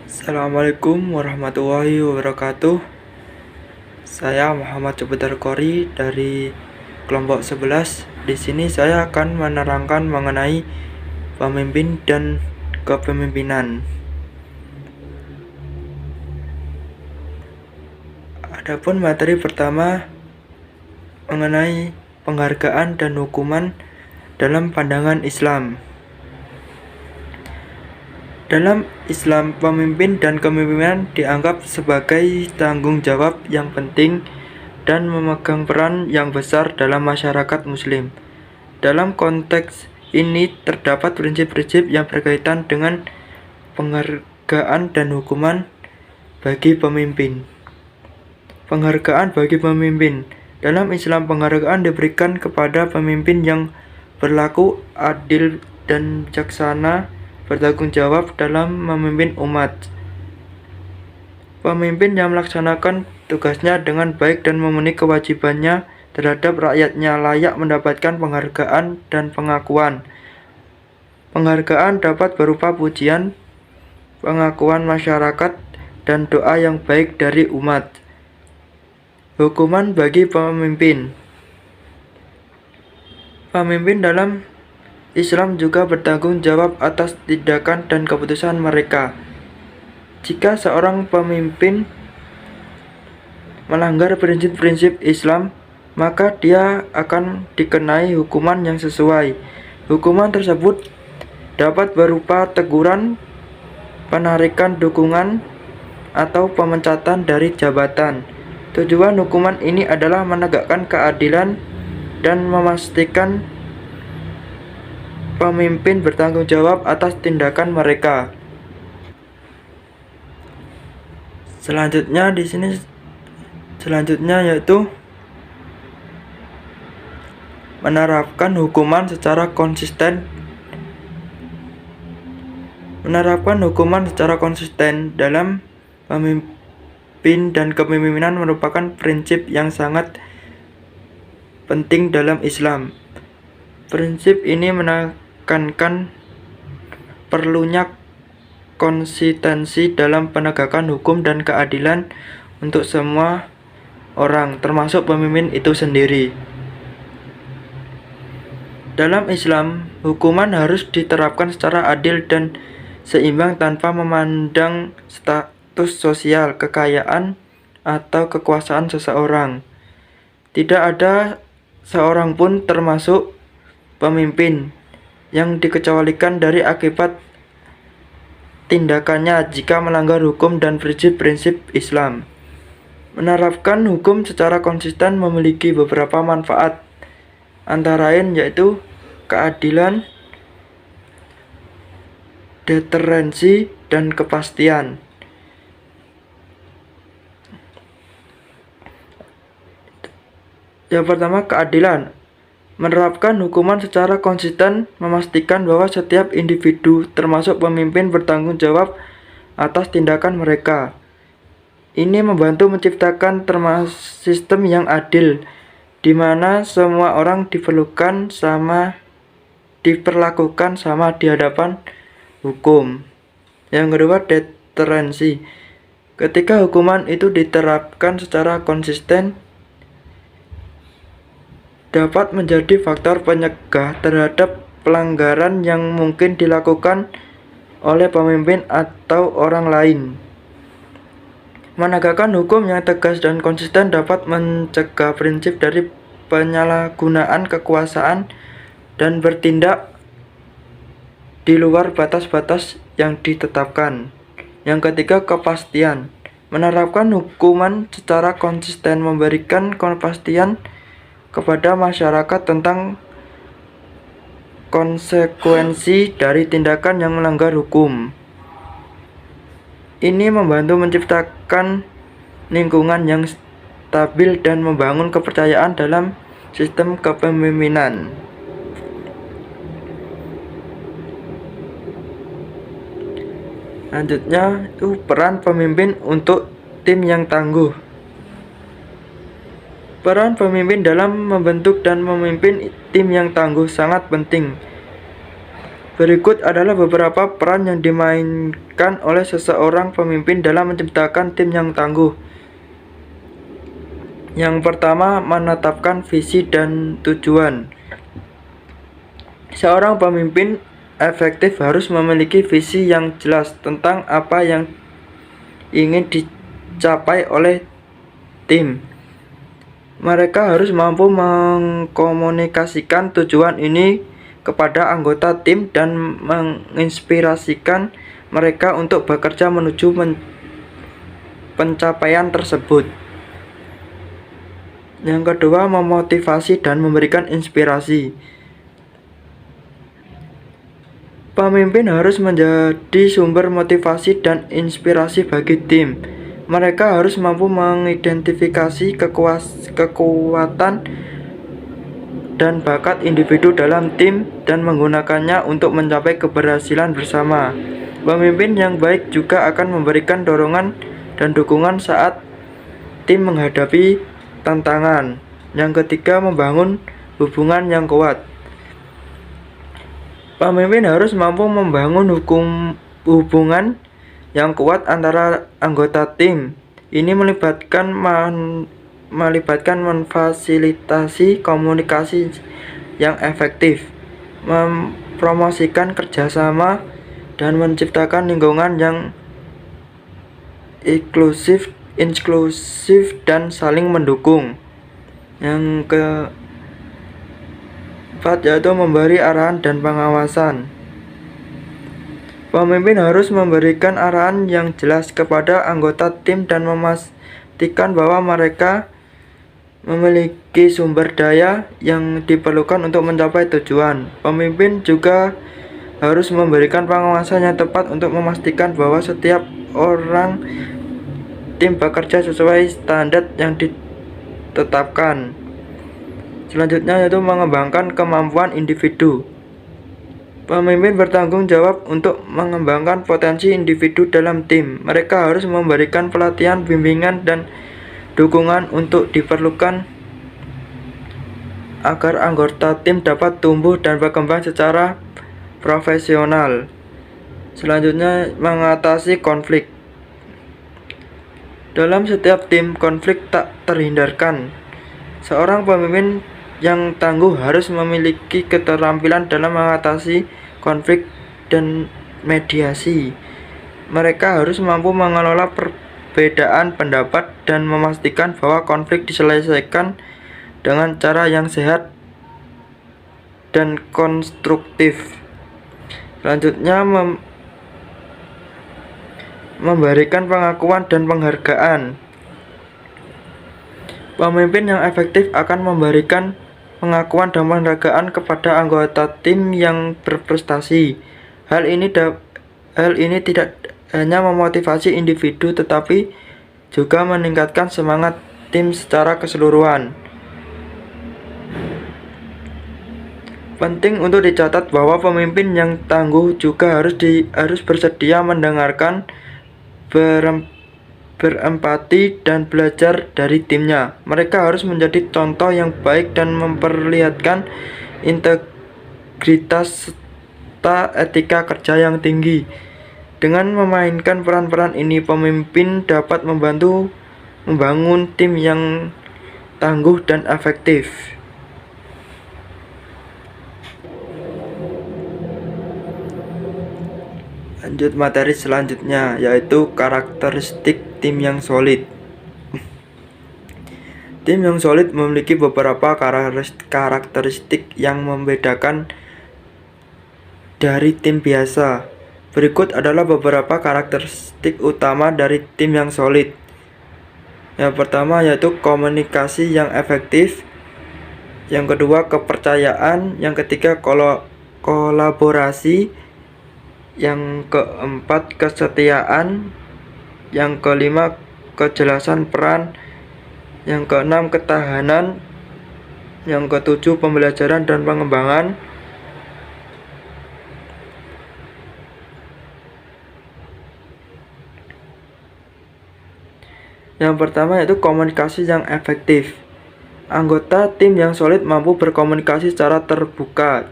Assalamualaikum warahmatullahi wabarakatuh. Saya Muhammad Jubair Qori dari kelompok 11. Di sini saya akan menerangkan mengenai pemimpin dan kepemimpinan. Adapun materi pertama mengenai penghargaan dan hukuman dalam pandangan Islam. Dalam Islam, pemimpin dan kepemimpinan dianggap sebagai tanggung jawab yang penting dan memegang peran yang besar dalam masyarakat Muslim. Dalam konteks ini terdapat prinsip-prinsip yang berkaitan dengan penghargaan dan hukuman bagi pemimpin. Penghargaan bagi pemimpin. Dalam Islam, penghargaan diberikan kepada pemimpin yang berlaku adil dan bijaksana, bertanggung jawab dalam memimpin umat. Pemimpin yang melaksanakan tugasnya dengan baik dan memenuhi kewajibannya terhadap rakyatnya layak mendapatkan penghargaan dan pengakuan. Penghargaan dapat berupa pujian, pengakuan masyarakat, dan doa yang baik dari umat. Hukuman bagi pemimpin. Pemimpin dalam Islam juga bertanggung jawab atas tindakan dan keputusan mereka. Jika seorang pemimpin melanggar prinsip-prinsip Islam, maka dia akan dikenai hukuman yang sesuai. Hukuman tersebut dapat berupa teguran, penarikan dukungan, atau pemecatan dari jabatan. Tujuan hukuman ini adalah menegakkan keadilan dan memastikan pemimpin bertanggung jawab atas tindakan mereka. Selanjutnya yaitu menerapkan hukuman secara konsisten. Menerapkan hukuman secara konsisten dalam pemimpin dan kepemimpinan merupakan prinsip yang sangat penting dalam Islam. Prinsip ini menekankan perlunya konsistensi dalam penegakan hukum dan keadilan untuk semua orang, termasuk pemimpin itu sendiri. Dalam Islam, hukuman harus diterapkan secara adil dan seimbang tanpa memandang status sosial, kekayaan, atau kekuasaan seseorang. Tidak ada seorang pun termasuk pemimpin yang dikecualikan dari akibat tindakannya jika melanggar hukum dan prinsip-prinsip Islam. Menerapkan hukum secara konsisten memiliki beberapa manfaat, antara lain yaitu keadilan, deterensi, dan kepastian. Yang pertama, keadilan. Menerapkan hukuman secara konsisten memastikan bahwa setiap individu, termasuk pemimpin, bertanggung jawab atas tindakan mereka. Ini membantu menciptakan sistem yang adil, di mana semua orang diperlakukan sama di hadapan hukum. Yang kedua, deterensi. Ketika hukuman itu diterapkan secara konsisten, dapat menjadi faktor penyegah terhadap pelanggaran yang mungkin dilakukan oleh pemimpin atau orang lain. Menegakkan hukum yang tegas dan konsisten dapat mencegah prinsip dari penyalahgunaan kekuasaan dan bertindak di luar batas-batas yang ditetapkan. Yang ketiga, kepastian. Menerapkan hukuman secara konsisten memberikan kepastian kepada masyarakat tentang konsekuensi dari tindakan yang melanggar hukum. Ini membantu menciptakan lingkungan yang stabil dan membangun kepercayaan dalam sistem kepemimpinan. Selanjutnya itu peran pemimpin untuk tim yang tangguh. Peran pemimpin dalam membentuk dan memimpin tim yang tangguh sangat penting. Berikut adalah beberapa peran yang dimainkan oleh seseorang pemimpin dalam menciptakan tim yang tangguh. Yang pertama, menetapkan visi dan tujuan. Seorang pemimpin efektif harus memiliki visi yang jelas tentang apa yang ingin dicapai oleh tim. Mereka harus mampu mengkomunikasikan tujuan ini kepada anggota tim dan menginspirasikan mereka untuk bekerja menuju pencapaian tersebut. Yang kedua, memotivasi dan memberikan inspirasi. Pemimpin harus menjadi sumber motivasi dan inspirasi bagi tim. Mereka harus mampu mengidentifikasi kekuatan dan bakat individu dalam tim dan menggunakannya untuk mencapai keberhasilan bersama. Pemimpin yang baik juga akan memberikan dorongan dan dukungan saat tim menghadapi tantangan. Yang ketiga, membangun hubungan yang kuat. Pemimpin harus mampu membangun hubungan yang kuat antara anggota tim. Ini melibatkan memfasilitasi komunikasi yang efektif, mempromosikan kerjasama, dan menciptakan lingkungan yang inklusif dan saling mendukung. Yang keempat yaitu memberi arahan dan pengawasan. Pemimpin harus memberikan arahan yang jelas kepada anggota tim dan memastikan bahwa mereka memiliki sumber daya yang diperlukan untuk mencapai tujuan. Pemimpin juga harus memberikan pengawasan yang tepat untuk memastikan bahwa setiap orang tim bekerja sesuai standar yang ditetapkan. Selanjutnya yaitu mengembangkan kemampuan individu. Pemimpin bertanggung jawab untuk mengembangkan potensi individu dalam tim. Mereka harus memberikan pelatihan, bimbingan, dan dukungan untuk diperlukan agar anggota tim dapat tumbuh dan berkembang secara profesional. Selanjutnya, mengatasi konflik. Dalam setiap tim, konflik tak terhindarkan. Seorang pemimpin yang tangguh harus memiliki keterampilan dalam mengatasi konflik dan mediasi. Mereka harus mampu mengelola perbedaan pendapat dan memastikan bahwa konflik diselesaikan dengan cara yang sehat dan konstruktif. Selanjutnya, memberikan pengakuan dan penghargaan. Pemimpin yang efektif akan memberikan pengakuan dan penghargaan kepada anggota tim yang berprestasi. Hal ini tidak hanya memotivasi individu tetapi juga meningkatkan semangat tim secara keseluruhan. Penting untuk dicatat bahwa pemimpin yang tangguh juga harus bersedia mendengarkan, berempati, dan belajar dari timnya. Mereka harus menjadi contoh yang baik dan memperlihatkan integritas serta etika kerja yang tinggi. Dengan memainkan peran-peran ini, pemimpin dapat membantu membangun tim yang tangguh dan efektif. Lanjut materi selanjutnya, yaitu karakteristik tim yang solid. Tim yang solid memiliki beberapa karakteristik yang membedakan dari tim biasa. Berikut adalah beberapa karakteristik utama dari tim yang solid. Yang pertama yaitu komunikasi yang efektif. Yang kedua, kepercayaan. Yang ketiga, kolaborasi. Yang keempat, kesetiaan. Yang kelima, kejelasan peran. Yang keenam, ketahanan. Yang ketujuh, pembelajaran dan pengembangan. Yang pertama yaitu komunikasi yang efektif. Anggota tim yang solid mampu berkomunikasi secara terbuka,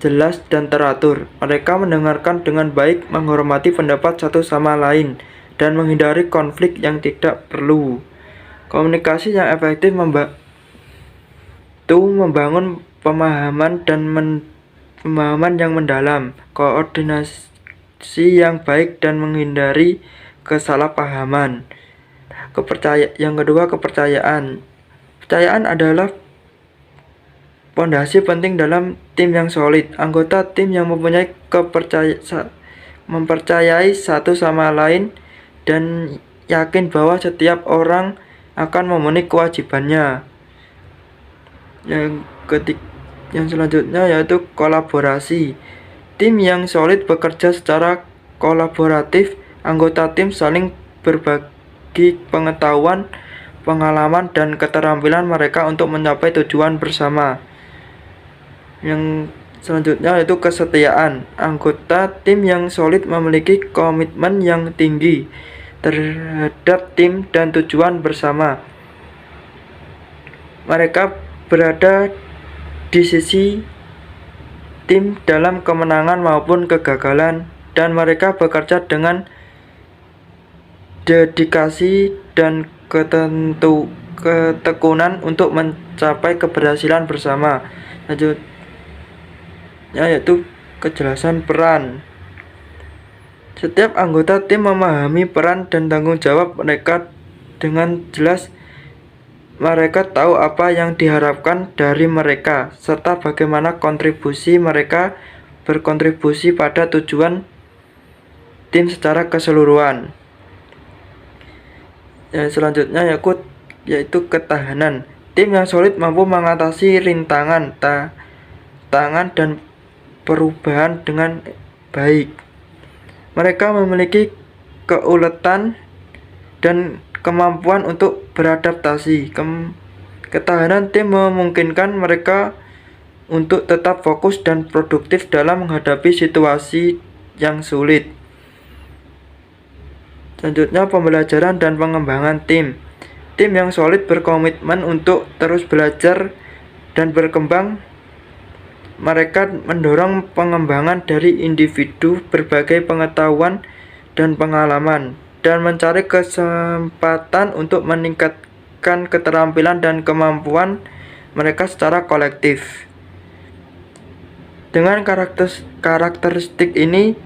jelas dan teratur. Mereka mendengarkan dengan baik, menghormati pendapat satu sama lain, dan menghindari konflik yang tidak perlu. Komunikasi yang efektif membantu membangun pemahaman yang mendalam, koordinasi yang baik, dan menghindari kesalahpahaman. Yang kedua, kepercayaan. Kepercayaan adalah pondasi penting dalam tim yang solid. Anggota tim yang mempercayai satu sama lain dan yakin bahwa setiap orang akan memenuhi kewajibannya. Yang selanjutnya yaitu kolaborasi. Tim yang solid bekerja secara kolaboratif. Anggota tim saling berbagi pengetahuan, pengalaman, dan keterampilan mereka untuk mencapai tujuan bersama. Yang selanjutnya yaitu kesetiaan. Anggota tim yang solid memiliki komitmen yang tinggi terhadap tim dan tujuan bersama. Mereka berada di sisi tim dalam kemenangan maupun kegagalan, dan mereka bekerja dengan dedikasi dan ketekunan untuk mencapai keberhasilan bersama. Selanjutnya yaitu kejelasan peran. Setiap anggota tim memahami peran dan tanggung jawab mereka dengan jelas. Mereka tahu apa yang diharapkan dari mereka, serta bagaimana kontribusi mereka berkontribusi pada tujuan tim secara keseluruhan. Yang selanjutnya yaitu ketahanan. Tim yang solid mampu mengatasi rintangan, dan perubahan dengan baik. Mereka memiliki keuletan dan kemampuan untuk beradaptasi. Ketahanan tim memungkinkan mereka untuk tetap fokus dan produktif dalam menghadapi situasi yang sulit. Selanjutnya, pembelajaran dan pengembangan tim. Tim yang solid berkomitmen untuk terus belajar dan berkembang. Mereka mendorong pengembangan dari individu, berbagai pengetahuan dan pengalaman, dan mencari kesempatan untuk meningkatkan keterampilan dan kemampuan mereka secara kolektif. Dengan karakteristik ini,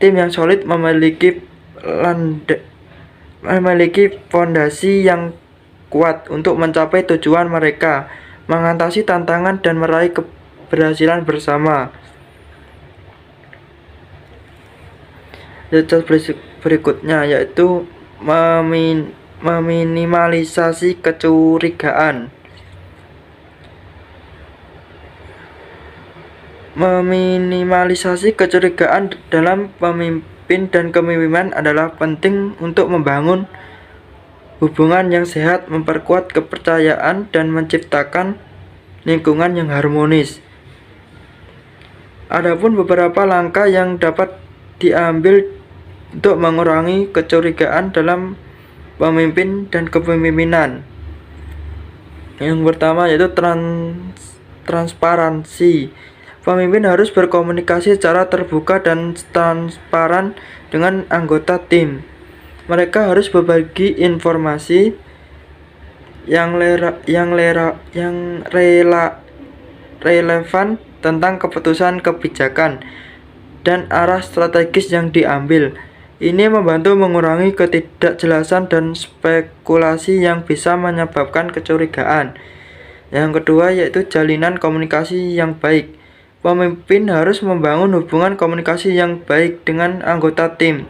tim yang solid memiliki fondasi yang kuat untuk mencapai tujuan mereka, mengatasi tantangan, dan meraih keberhasilan bersama. Berikutnya yaitu meminimalisasi kecurigaan. Meminimalisasi kecurigaan dalam pemimpin dan kepemimpinan adalah penting untuk membangun hubungan yang sehat, memperkuat kepercayaan, dan menciptakan lingkungan yang harmonis. Adapun beberapa langkah yang dapat diambil untuk mengurangi kecurigaan dalam pemimpin dan kepemimpinan. Yang pertama yaitu transparansi. Pemimpin harus berkomunikasi secara terbuka dan transparan dengan anggota tim. Mereka harus berbagi informasi yang relevan tentang keputusan kebijakan dan arah strategis yang diambil. Ini membantu mengurangi ketidakjelasan dan spekulasi yang bisa menyebabkan kecurigaan. Yang kedua yaitu jalinan komunikasi yang baik. Pemimpin harus membangun hubungan komunikasi yang baik dengan anggota tim.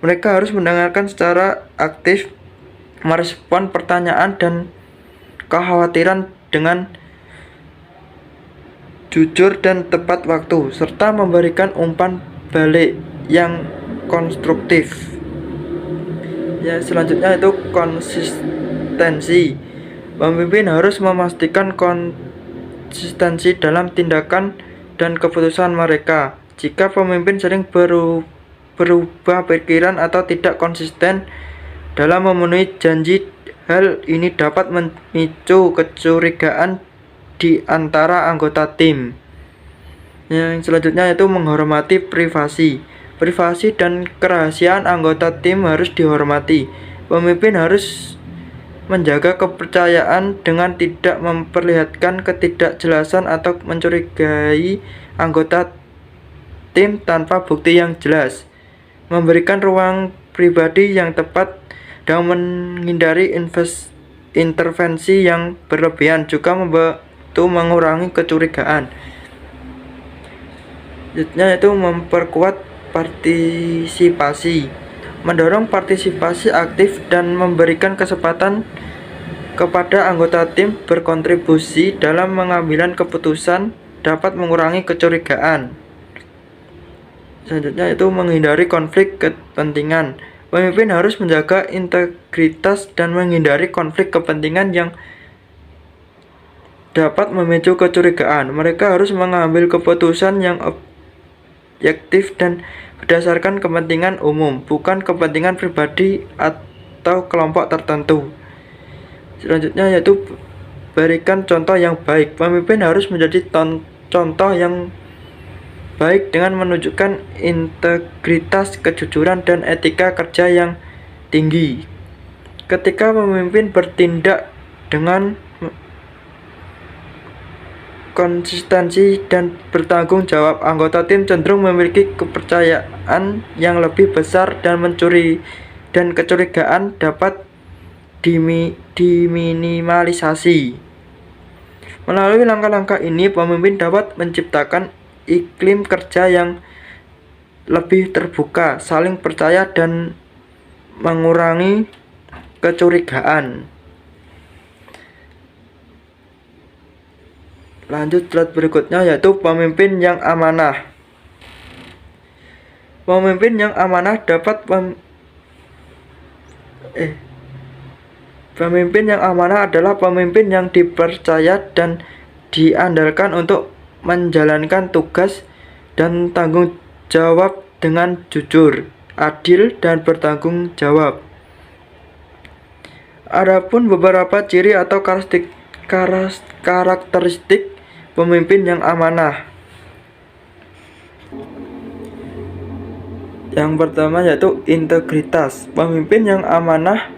Mereka harus mendengarkan secara aktif, merespon pertanyaan dan kekhawatiran dengan jujur dan tepat waktu, serta memberikan umpan balik yang konstruktif. Ya, selanjutnya itu konsistensi. Pemimpin harus memastikan konsistensi dalam tindakan dan keputusan mereka. Jika pemimpin sering berubah pikiran atau tidak konsisten dalam memenuhi janji, hal ini dapat memicu kecurigaan di antara anggota tim. Yang selanjutnya yaitu menghormati privasi. Privasi dan kerahasiaan anggota tim harus dihormati. Pemimpin harus menjaga kepercayaan dengan tidak memperlihatkan ketidakjelasan atau mencurigai anggota tim tanpa bukti yang jelas. Memberikan ruang pribadi yang tepat dan menghindari intervensi yang berlebihan juga membantu mengurangi kecurigaan. Selanjutnya yaitu memperkuat partisipasi, mendorong partisipasi aktif dan memberikan kesempatan kepada anggota tim berkontribusi dalam mengambil keputusan dapat mengurangi kecurigaan. Selanjutnya yaitu menghindari konflik kepentingan. Pemimpin harus menjaga integritas dan menghindari konflik kepentingan yang dapat memicu kecurigaan. Mereka harus mengambil keputusan yang objektif dan berdasarkan kepentingan umum, bukan kepentingan pribadi atau kelompok tertentu. Selanjutnya yaitu berikan contoh yang baik. Pemimpin harus menjadi contoh yang baik dengan menunjukkan integritas, kejujuran, dan etika kerja yang tinggi. Ketika pemimpin bertindak dengan konsistensi dan bertanggung jawab, anggota tim cenderung memiliki kepercayaan yang lebih besar dan kecurigaan dapat diminimalisasi. Melalui langkah-langkah ini, pemimpin dapat menciptakan iklim kerja yang lebih terbuka, saling percaya, dan mengurangi kecurigaan. Lanjut slide berikutnya yaitu pemimpin yang amanah. Pemimpin yang amanah Pemimpin yang amanah adalah pemimpin yang dipercaya dan diandalkan untuk menjalankan tugas dan tanggung jawab dengan jujur, adil, dan bertanggung jawab. Adapun beberapa ciri atau karakteristik pemimpin yang amanah. Yang pertama yaitu integritas. Pemimpin yang amanah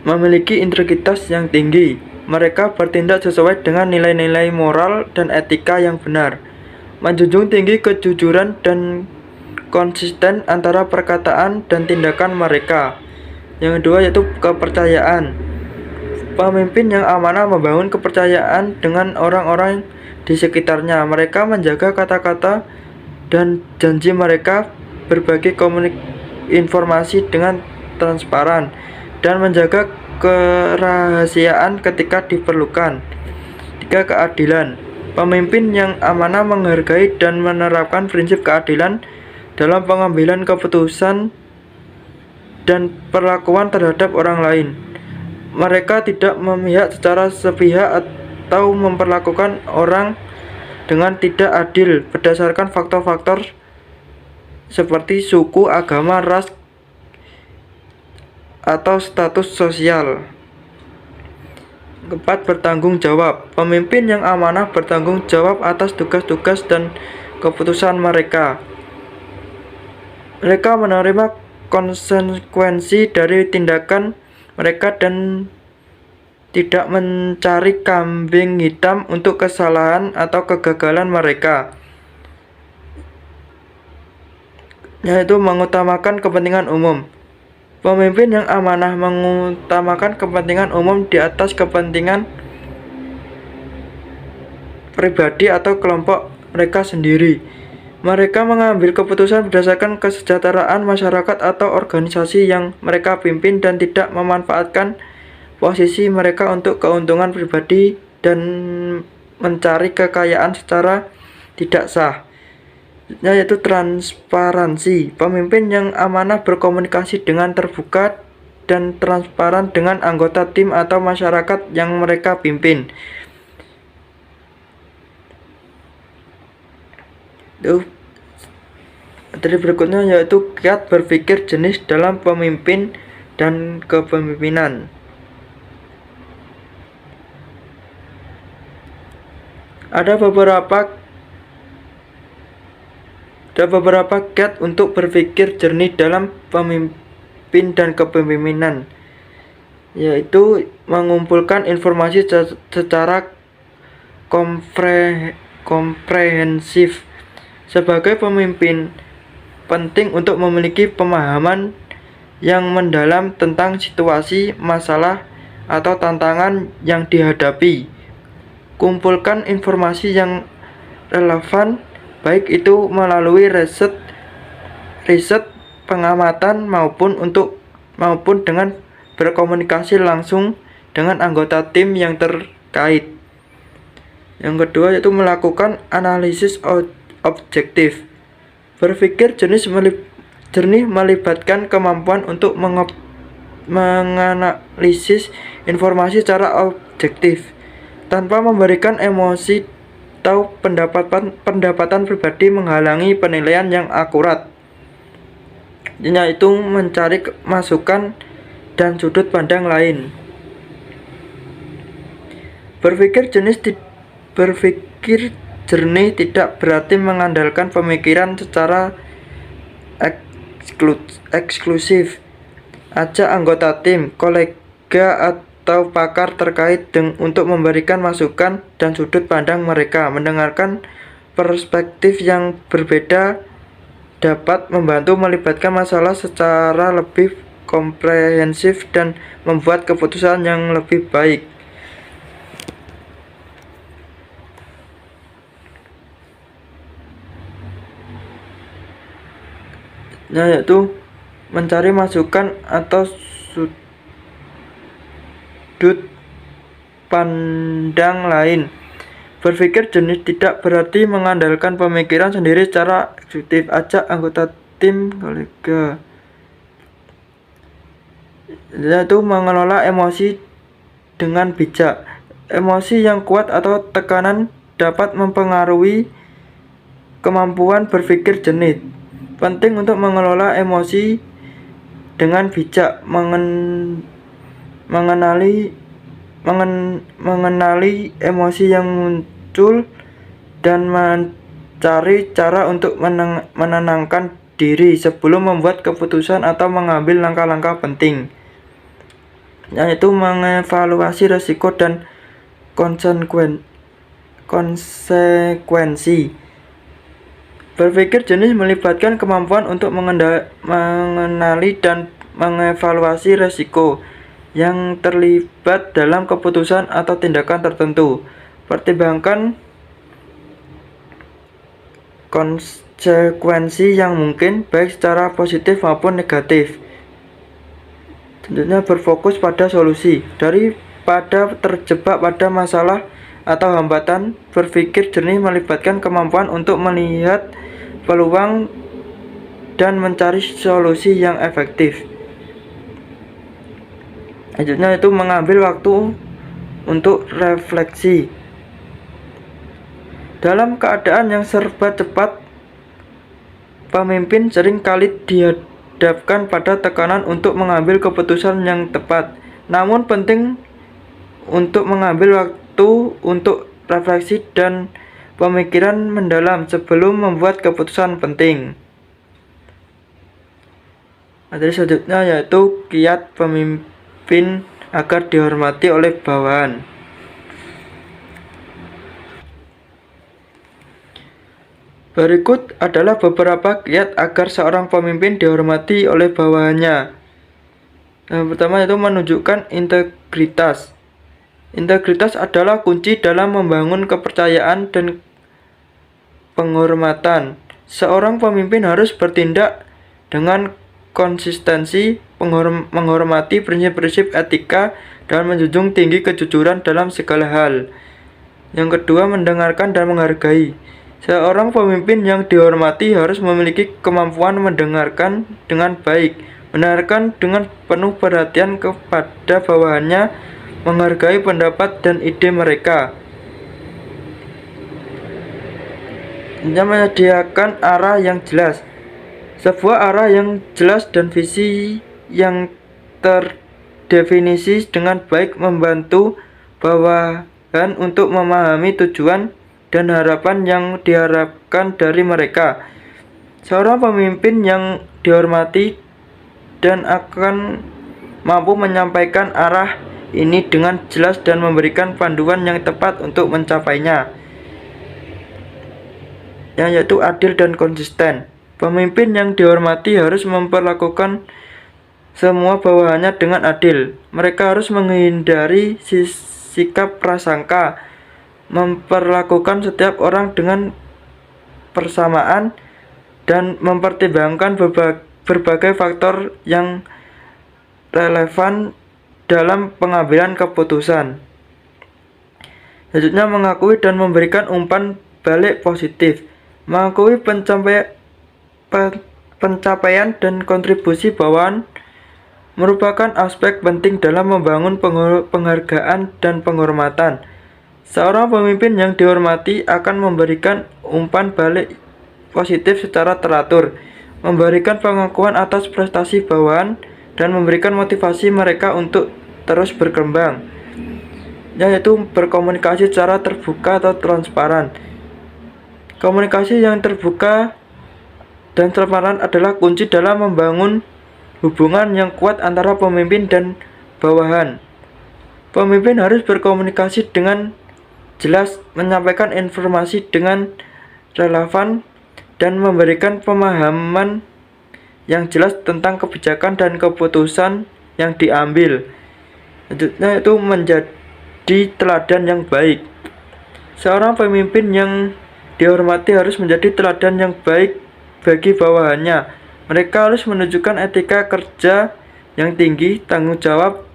memiliki integritas yang tinggi. Mereka bertindak sesuai dengan nilai-nilai moral dan etika yang benar, menjunjung tinggi kejujuran dan konsisten antara perkataan dan tindakan mereka. Yang kedua yaitu kepercayaan. Pemimpin yang amanah membangun kepercayaan dengan orang-orang di sekitarnya. Mereka menjaga kata-kata dan janji mereka, berbagi informasi dengan transparan, dan menjaga kerahasiaan ketika diperlukan. 3. Keadilan. Pemimpin yang amanah menghargai dan menerapkan prinsip keadilan dalam pengambilan keputusan dan perlakuan terhadap orang lain. Mereka tidak memihak secara sepihak atau memperlakukan orang dengan tidak adil berdasarkan faktor-faktor seperti suku, agama, ras, atau status sosial. 4. Bertanggung jawab. Pemimpin yang amanah bertanggung jawab atas tugas-tugas dan keputusan mereka. Mereka menerima konsekuensi dari tindakan mereka dan tidak mencari kambing hitam untuk kesalahan atau kegagalan mereka, yaitu mengutamakan kepentingan umum. Pemimpin yang amanah mengutamakan kepentingan umum di atas kepentingan pribadi atau kelompok mereka sendiri. Mereka mengambil keputusan berdasarkan kesejahteraan masyarakat atau organisasi yang mereka pimpin dan tidak memanfaatkan posisi mereka untuk keuntungan pribadi dan mencari kekayaan secara tidak sah. Yaitu transparansi. Pemimpin yang amanah berkomunikasi dengan terbuka dan transparan dengan anggota tim atau masyarakat yang mereka pimpin. Materi berikutnya yaitu kiat berpikir jenis dalam pemimpin dan kepemimpinan. Ada beberapa kiat untuk berpikir jernih dalam pemimpin dan kepemimpinan, yaitu mengumpulkan informasi secara komprehensif. Sebagai pemimpin, penting untuk memiliki pemahaman yang mendalam tentang situasi, masalah, atau tantangan yang dihadapi. Kumpulkan informasi yang relevan, baik itu melalui riset, pengamatan maupun dengan berkomunikasi langsung dengan anggota tim yang terkait. Yang kedua yaitu melakukan analisis objektif. Berpikir jernih melibatkan kemampuan untuk menganalisis informasi secara objektif tanpa memberikan emosi atau pendapatan pribadi menghalangi penilaian yang akurat, yaitu mencari masukan dan sudut pandang lain. Berpikir jernih tidak berarti mengandalkan pemikiran secara eksklusif. Ajak anggota tim, kolega, atau pakar terkait untuk memberikan masukan dan sudut pandang mereka. Mendengarkan perspektif yang berbeda dapat membantu melibatkan masalah secara lebih komprehensif dan membuat keputusan yang lebih baik. Yaitu mencari masukan atau sudut pandang lain. Berpikir jernih tidak berarti mengandalkan pemikiran sendiri secara eksklusif. Ajak anggota tim, kolega, yaitu mengelola emosi dengan bijak. Emosi yang kuat atau tekanan dapat mempengaruhi kemampuan berpikir jernih. Penting untuk mengelola emosi dengan bijak, mengenali emosi yang muncul dan mencari cara untuk menenangkan diri sebelum membuat keputusan atau mengambil langkah-langkah penting, yaitu mengevaluasi risiko dan konsekuensi. Berpikir jernih melibatkan kemampuan untuk mengenali dan mengevaluasi risiko yang terlibat dalam keputusan atau tindakan tertentu. Pertimbangkan konsekuensi yang mungkin, baik secara positif maupun negatif. Tentunya berfokus pada solusi daripada terjebak pada masalah atau hambatan. Berpikir jernih melibatkan kemampuan untuk melihat peluang dan mencari solusi yang efektif. Selanjutnya itu mengambil waktu untuk refleksi. Dalam keadaan yang serba cepat, pemimpin sering kali dihadapkan pada tekanan untuk mengambil keputusan yang tepat. Namun penting untuk mengambil waktu untuk refleksi dan pemikiran mendalam sebelum membuat keputusan penting. Materi selanjutnya yaitu kiat pemimpin agar dihormati oleh bawahan. Berikut adalah beberapa kiat agar seorang pemimpin dihormati oleh bawahannya. Yang pertama yaitu menunjukkan integritas. Integritas adalah kunci dalam membangun kepercayaan dan penghormatan. Seorang pemimpin harus bertindak dengan konsistensi, menghormati prinsip-prinsip etika, dan menjunjung tinggi kejujuran dalam segala hal. Yang kedua, mendengarkan dan menghargai. Seorang pemimpin yang dihormati harus memiliki kemampuan mendengarkan dengan baik, mendengarkan dengan penuh perhatian kepada bawahannya, menghargai pendapat dan ide mereka. Menyediakan arah yang jelas. Sebuah arah yang jelas dan visi yang terdefinisi dengan baik membantu bawahan untuk memahami tujuan dan harapan yang diharapkan dari mereka. Seorang pemimpin yang dihormati dan akan mampu menyampaikan arah ini dengan jelas dan memberikan panduan yang tepat untuk mencapainya, yang yaitu adil dan konsisten. Pemimpin yang dihormati harus memperlakukan semua bawahannya dengan adil. Mereka harus menghindari sikap prasangka, memperlakukan setiap orang dengan persamaan, dan mempertimbangkan berbagai faktor yang relevan dalam pengambilan keputusan. Selanjutnya, mengakui dan memberikan umpan balik positif. Mengakui pencapaian dan kontribusi bawahan merupakan aspek penting dalam membangun penghargaan dan penghormatan. Seorang pemimpin yang dihormati akan memberikan umpan balik positif secara teratur, memberikan pengakuan atas prestasi bawahan, dan memberikan motivasi mereka untuk terus berkembang, yaitu berkomunikasi secara terbuka atau transparan. Komunikasi yang terbuka dan transparan adalah kunci dalam membangun hubungan yang kuat antara pemimpin dan bawahan. Pemimpin harus berkomunikasi dengan jelas, menyampaikan informasi dengan relevan, dan memberikan pemahaman yang jelas tentang kebijakan dan keputusan yang diambil. Selanjutnya itu menjadi teladan yang baik. Seorang pemimpin yang dihormati harus menjadi teladan yang baik bagi bawahannya. Mereka harus menunjukkan etika kerja yang tinggi, tanggung jawab,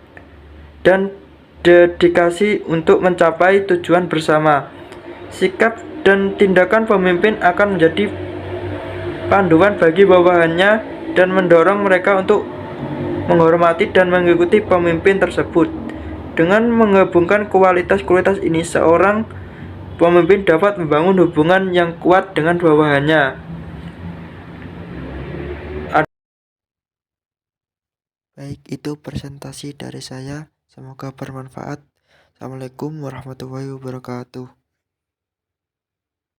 dan dedikasi untuk mencapai tujuan bersama. Sikap dan tindakan pemimpin akan menjadi panduan bagi bawahannya dan mendorong mereka untuk menghormati dan mengikuti pemimpin tersebut. Dengan menggabungkan kualitas-kualitas ini, seorang pemimpin dapat membangun hubungan yang kuat dengan bawahannya. Baik, itu presentasi dari saya. Semoga bermanfaat. Assalamualaikum warahmatullahi wabarakatuh.